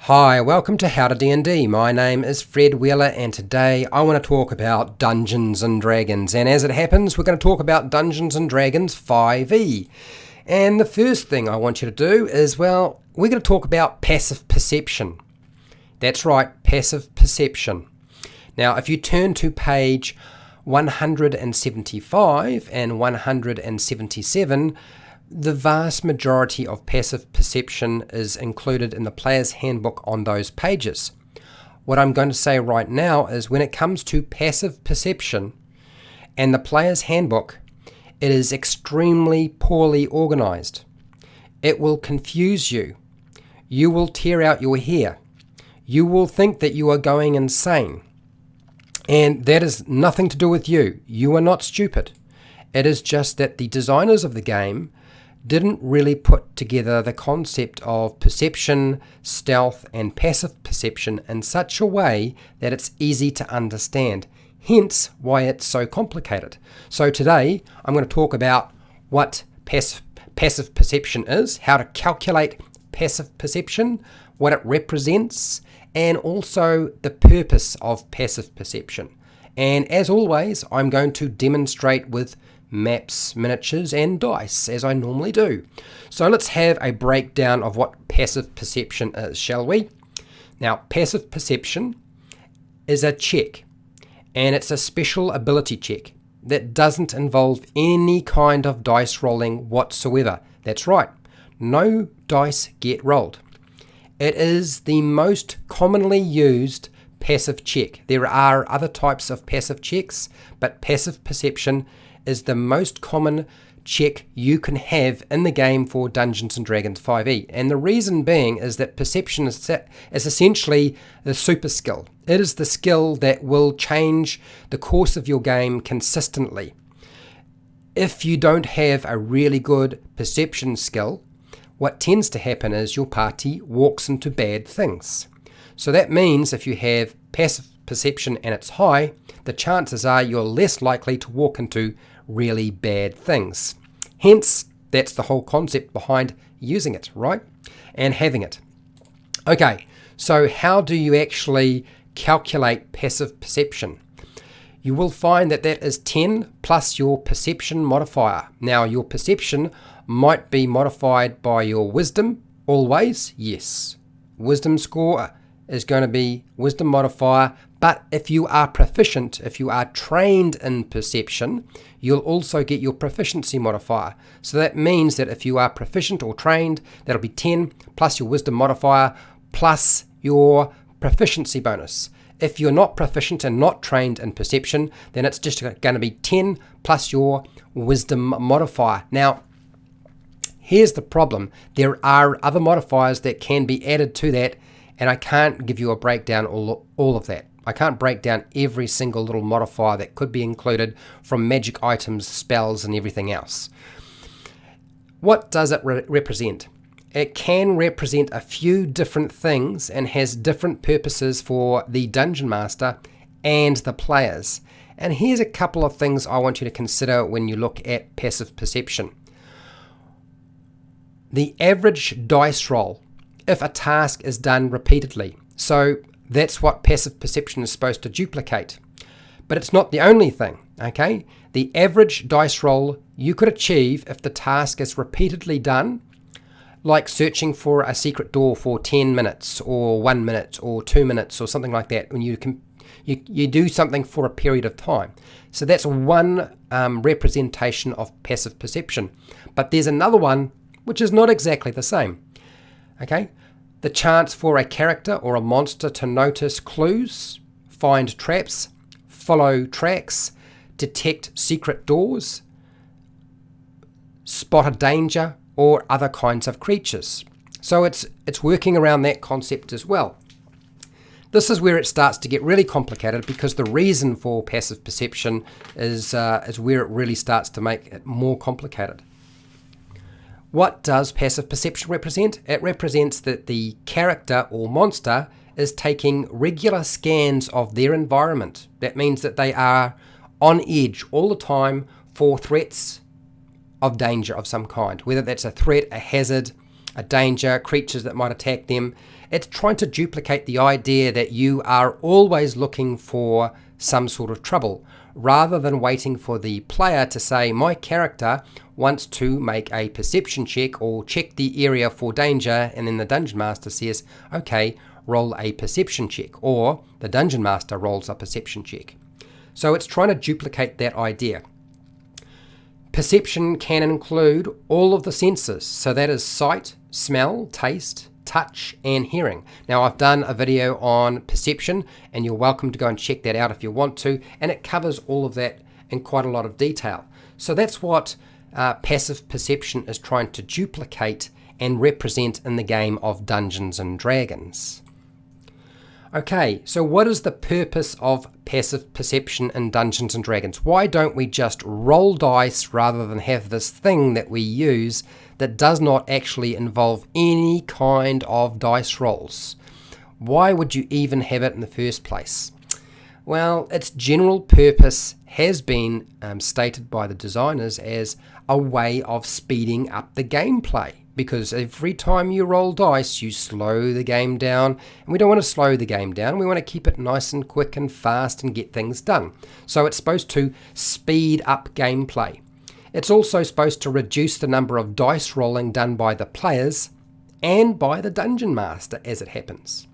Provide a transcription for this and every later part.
Hi, welcome to HowtoDandD. My name is Fred Wheeler and today I want to talk about Dungeons and Dragons. And as it happens, we're going to talk about Dungeons and Dragons 5e. And the first thing I want you to do is, well, we're going to talk about passive perception. That's right, passive perception. Now, if you turn to page 175 and 177, the vast majority of passive perception is included in the player's handbook on those pages. What I'm going to say right now is when it comes to passive perception and the player's handbook, it is extremely poorly organized. It will confuse you. You will tear out your hair. You will think that you are going insane. And that is nothing to do with you. You are not stupid. It is just that the designers of the game didn't really put together the concept of perception, stealth, and passive perception in such a way that it's easy to understand, hence why it's so complicated. So today, I'm going to talk about what passive perception is, how to calculate passive perception, what it represents, and also the purpose of passive perception. And as always, I'm going to demonstrate with maps, miniatures, and dice, as I normally do. So let's have a breakdown of what passive perception is, shall we? Now, passive perception is a check, and it's a special ability check that doesn't involve any kind of dice rolling whatsoever. That's right, no dice get rolled. It is the most commonly used passive check. There are other types of passive checks, but passive perception is the most common check you can have in the game for Dungeons and Dragons 5e. And the reason being is that perception is essentially the super skill. It is the skill that will change the course of your game consistently. If you don't have a really good perception skill, what tends to happen is your party walks into bad things. So that means if you have passive perception and it's high, the chances are you're less likely to walk into really bad things. Hence, that's the whole concept behind using it, right? And having it. Okay, so how do you actually calculate passive perception? You will find that that is 10 plus your perception modifier. Now, your perception might be modified by your wisdom, always, yes. Wisdom score is going to be wisdom modifier, but if you are proficient, if you are trained in perception, you'll also get your proficiency modifier. So that means that if you are proficient or trained, that'll be 10 plus your wisdom modifier plus your proficiency bonus. If you're not proficient and not trained in perception, then it's just going to be 10 plus your wisdom modifier. Now, here's the problem. There are other modifiers that can be added to that, and I can't give you a breakdown all of that. I can't break down every single little modifier that could be included from magic items, spells, and everything else. What does it represent? It can represent a few different things and has different purposes for the Dungeon Master and the players. And here's a couple of things I want you to consider when you look at passive perception. The average dice roll, if a task is done repeatedly. So that's what passive perception is supposed to duplicate. But it's not the only thing, okay? The average dice roll you could achieve if the task is repeatedly done, like searching for a secret door for 10 minutes or 1 minute or 2 minutes or something like that, when you do something for a period of time. So that's one representation of passive perception. But there's another one which is not exactly the same. Okay, the chance for a character or a monster to notice clues, find traps, follow tracks, detect secret doors, spot a danger, or other kinds of creatures. So it's working around that concept as well. This is where it starts to get really complicated because the reason for passive perception is where it really starts to make it more complicated. What does passive perception represent? It represents that the character or monster is taking regular scans of their environment. That means that they are on edge all the time for threats of danger of some kind, whether that's a threat, a hazard, a danger, creatures that might attack them. It's trying to duplicate the idea that you are always looking for some sort of trouble, rather than waiting for the player to say, my character wants to make a perception check or check the area for danger, and then the Dungeon Master says, okay, roll a perception check, or the Dungeon Master rolls a perception check. So it's trying to duplicate that idea. Perception can include all of the senses, so that is sight, smell, taste, touch, and hearing. Now, I've done a video on perception, and you're welcome to go and check that out if you want to, and it covers all of that in quite a lot of detail. So that's what passive perception is trying to duplicate and represent in the game of Dungeons and Dragons. Okay, so what is the purpose of passive perception in Dungeons and Dragons? Why don't we just roll dice rather than have this thing that we use that does not actually involve any kind of dice rolls? Why would you even have it in the first place? Well, its general purpose has been stated by the designers as a way of speeding up the gameplay. Because every time you roll dice, you slow the game down. And we don't want to slow the game down. We want to keep it nice and quick and fast and get things done. So it's supposed to speed up gameplay. It's also supposed to reduce the number of dice rolling done by the players and by the Dungeon Master, as it happens.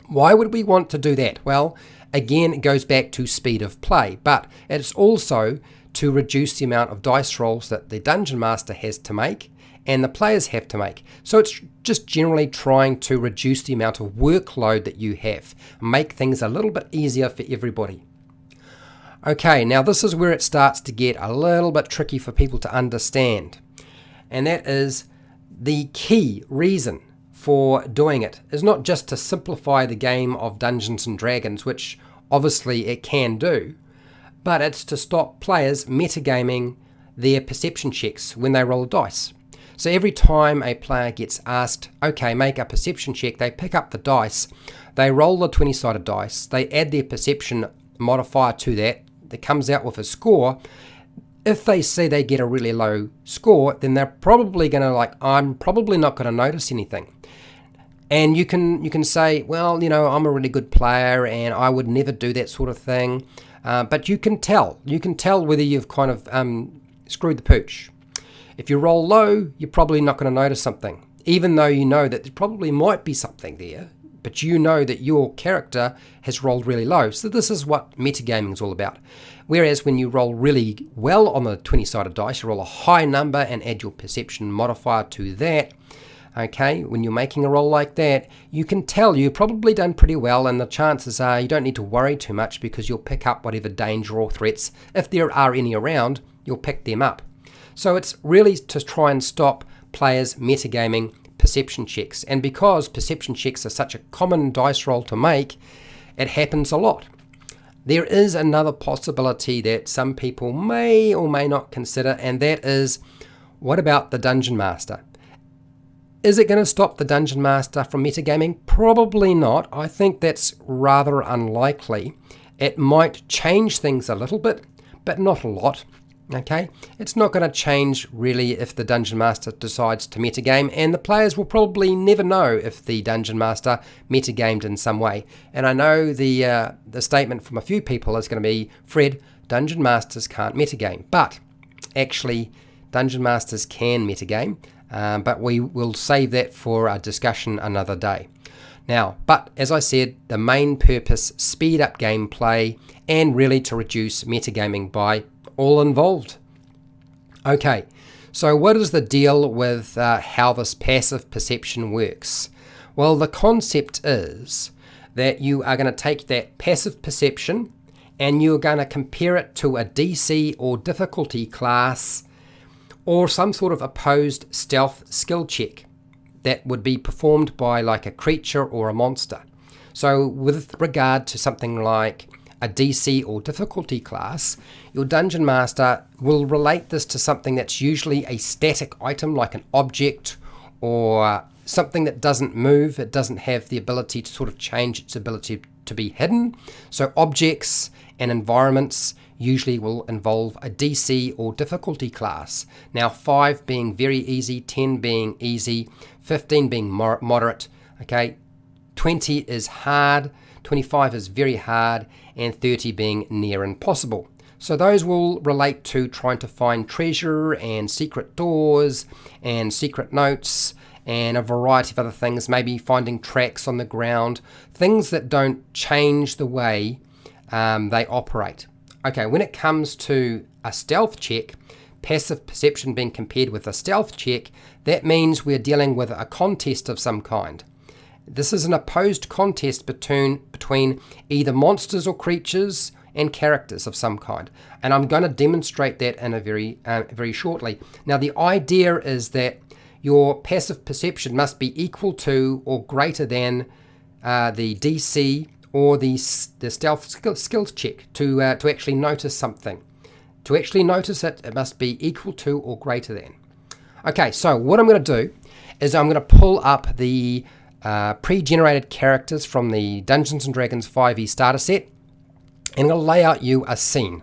Why would we want to do that? Well, again, it goes back to speed of play. But it's also to reduce the amount of dice rolls that the Dungeon Master has to make and the players have to make. So it's just generally trying to reduce the amount of workload that you have, make things a little bit easier for everybody. Okay, now this is where it starts to get a little bit tricky for people to understand, and that is the key reason for doing it is not just to simplify the game of Dungeons and Dragons, which obviously it can do, but it's to stop players metagaming their perception checks when they roll dice. So every time a player gets asked, okay, make a perception check, they pick up the dice, they roll the 20-sided dice, they add their perception modifier to that comes out with a score. If they see they get a really low score, then they're probably going to I'm probably not going to notice anything. And you can say, well, I'm a really good player and I would never do that sort of thing. But you can tell whether you've kind of screwed the pooch. If you roll low, you're probably not going to notice something, even though you know that there probably might be something there, but you know that your character has rolled really low. So this is what metagaming is all about. Whereas when you roll really well on the 20-sided dice, you roll a high number and add your perception modifier to that. Okay, when you're making a roll like that, you can tell you've probably done pretty well, and the chances are you don't need to worry too much because you'll pick up whatever danger or threats, if there are any around, you'll pick them up. So it's really to try and stop players metagaming perception checks. And because perception checks are such a common dice roll to make, it happens a lot. There is another possibility that some people may or may not consider, and that is, what about the Dungeon Master? Is it going to stop the Dungeon Master from metagaming? Probably not. I think that's rather unlikely. It might change things a little bit, but not a lot. Okay, it's not going to change really if the Dungeon Master decides to metagame, and the players will probably never know if the Dungeon Master metagamed in some way. And I know the statement from a few people is going to be, Fred, Dungeon Masters can't metagame. But actually, Dungeon Masters can metagame, but we will save that for a discussion another day. Now, but as I said, the main purpose, speed up gameplay, and really to reduce metagaming by all involved. Okay, so what is the deal with how this passive perception works? Well, the concept is that you are going to take that passive perception and you're going to compare it to a DC or difficulty class or some sort of opposed stealth skill check that would be performed by like a creature or a monster. So with regard to something like a DC or difficulty class, your Dungeon Master will relate this to something that's usually a static item like an object or something that doesn't move. It doesn't have the ability to sort of change its ability to be hidden. So objects and environments usually will involve a DC or difficulty class. Now 5 being very easy, 10 being easy, 15 being moderate, okay, 20 is hard, 25 is very hard, and 30 being near impossible. So those will relate to trying to find treasure and secret doors and secret notes and a variety of other things, maybe finding tracks on the ground, things that don't change the way they operate. Okay, when it comes to a stealth check, passive perception being compared with a stealth check, that means we're dealing with a contest of some kind. This is an opposed contest between either monsters or creatures and characters of some kind, and I'm going to demonstrate that in a very shortly. Now, the idea is that your passive perception must be equal to or greater than the DC or the stealth skills check to actually notice something. To actually notice it, it must be equal to or greater than. Okay, so what I'm going to do is I'm going to pull up the pre-generated characters from the Dungeons & Dragons 5e starter set, and I'm going to lay out you a scene.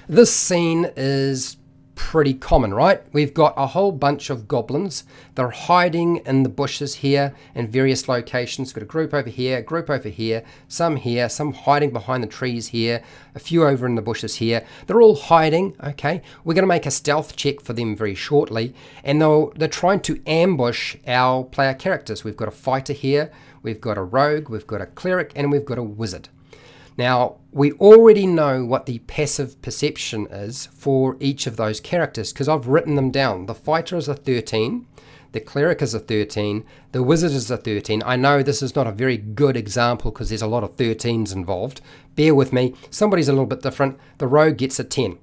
This scene is pretty common, right? We've got a whole bunch of goblins. They're hiding in the bushes here in various locations. Got a group over here, some hiding behind the trees here, a few over in the bushes here. They're all hiding, okay? We're going to make a stealth check for them very shortly, and they're trying to ambush our player characters. We've got a fighter here, we've got a rogue, we've got a cleric, and we've got a wizard. Now, we already know what the passive perception is for each of those characters because I've written them down. The fighter is a 13, the cleric is a 13, the wizard is a 13. I know this is not a very good example because there's a lot of 13s involved. Bear with me, somebody's a little bit different. The rogue gets a 10.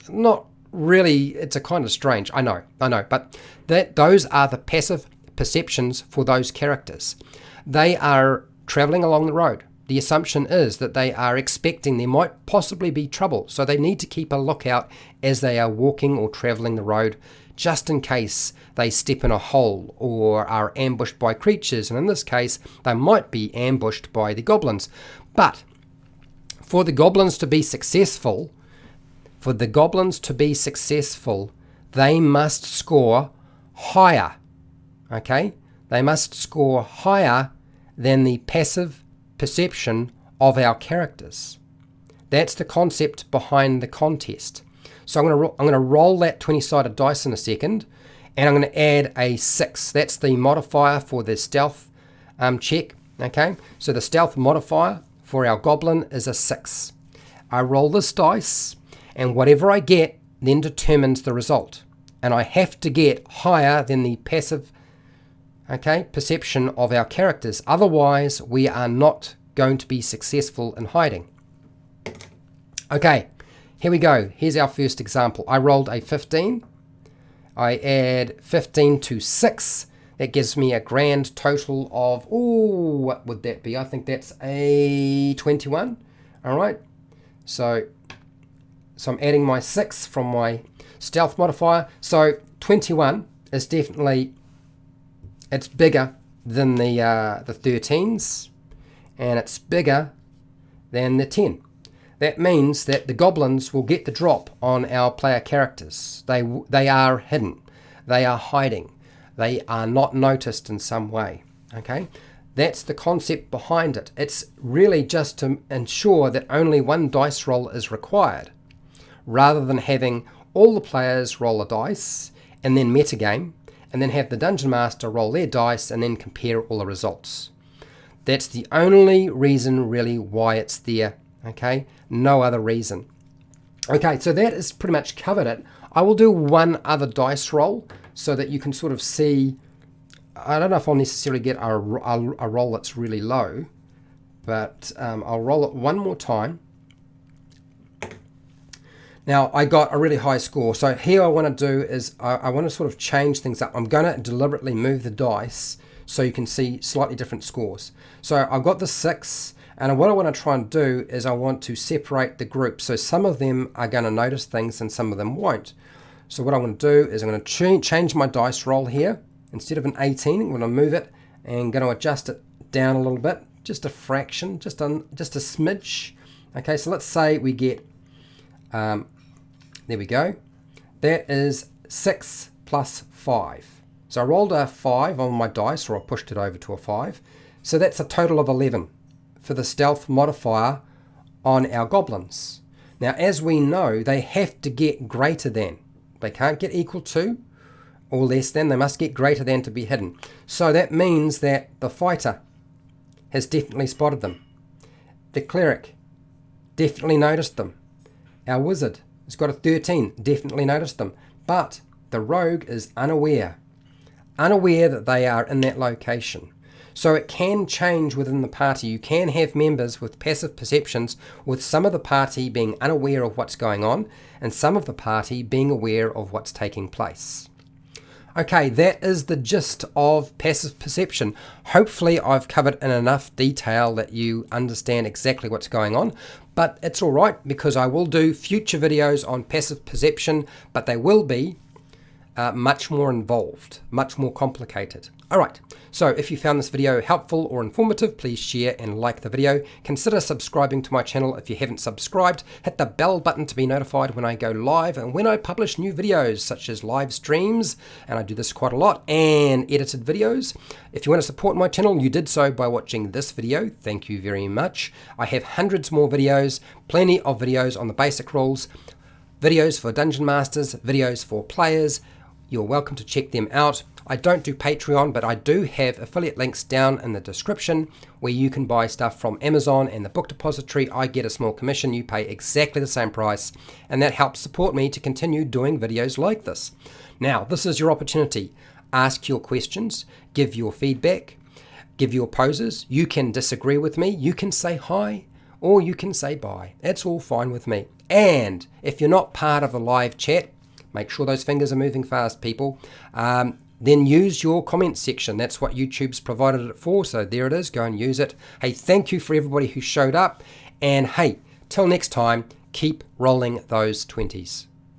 Not really, it's a kind of strange, I know, but those are the passive perceptions for those characters. They are traveling along the road. The assumption is that they are expecting there might possibly be trouble, so they need to keep a lookout as they are walking or traveling the road, just in case they step in a hole or are ambushed by creatures, and in this case, they might be ambushed by the goblins. But for the goblins to be successful, they must score higher, okay? They must score higher than the passive perception of our characters. That's the concept behind the contest. So I'm going to roll that 20-sided dice in a second, and I'm going to add a 6. That's the modifier for the stealth check. Okay, so the stealth modifier for our goblin is a 6. I roll this dice, and whatever I get then determines the result, and I have to get higher than the passive perception of our characters. Otherwise, we are not going to be successful in hiding. Okay, here we go. Here's our first example. I rolled a 15. I add 15 to 6. That gives me a grand total of, what would that be? I think that's a 21. All right. So I'm adding my 6 from my stealth modifier. So 21 is definitely, it's bigger than the 13s, and it's bigger than the 10. That means that the goblins will get the drop on our player characters. They are hidden. They are hiding. They are not noticed in some way. Okay, that's the concept behind it. It's really just to ensure that only one dice roll is required, rather than having all the players roll a dice and then metagame, and then have the Dungeon Master roll their dice and then compare all the results. That's the only reason really why it's there, okay? No other reason. Okay, so that is pretty much covered it. I will do one other dice roll so that you can sort of see. I don't know if I'll necessarily get a roll that's really low, but I'll roll it one more time. Now, I got a really high score. So here I want to do is I want to sort of change things up. I'm going to deliberately move the dice so you can see slightly different scores. So I've got the 6, and what I want to try and do is I want to separate the group. So some of them are going to notice things and some of them won't. So what I want to do is I'm going to change my dice roll here. Instead of an 18, I'm going to move it and going to adjust it down a little bit, just a fraction, just a smidge. Okay, so let's say we get, there we go. That is 6 plus 5. So I rolled a 5 on my dice, or I pushed it over to a 5. So that's a total of 11 for the stealth modifier on our goblins. Now, as we know, they have to get greater than. They can't get equal to or less than. They must get greater than to be hidden. So that means that the fighter has definitely spotted them. The cleric definitely noticed them. Our wizard has got a 13, definitely noticed them. But the rogue is unaware that they are in that location. So it can change within the party. You can have members with passive perceptions, with some of the party being unaware of what's going on and some of the party being aware of what's taking place. Okay, that is the gist of passive perception. Hopefully I've covered in enough detail that you understand exactly what's going on, but it's all right because I will do future videos on passive perception, but they will be much more involved, much more complicated. All right, so if you found this video helpful or informative, please share and like the video. Consider subscribing to my channel if you haven't subscribed. Hit the bell button to be notified when I go live and when I publish new videos such as live streams, and I do this quite a lot, and edited videos. If you want to support my channel, you did so by watching this video. Thank you very much. I have hundreds more videos, plenty of videos on the basic rules, videos for Dungeon Masters, videos for players. You're welcome to check them out. I don't do Patreon, but I do have affiliate links down in the description where you can buy stuff from Amazon and the book depository. I get a small commission. You pay exactly the same price, and that helps support me to continue doing videos like this. Now, this is your opportunity. Ask your questions, give your feedback, give your poses. You can disagree with me. You can say hi, or you can say bye. That's all fine with me. And if you're not part of the live chat, make sure those fingers are moving fast, people. Then use your comment section. That's what YouTube's provided it for. So there it is. Go and use it. Hey, thank you for everybody who showed up. And hey, till next time, keep rolling those 20s.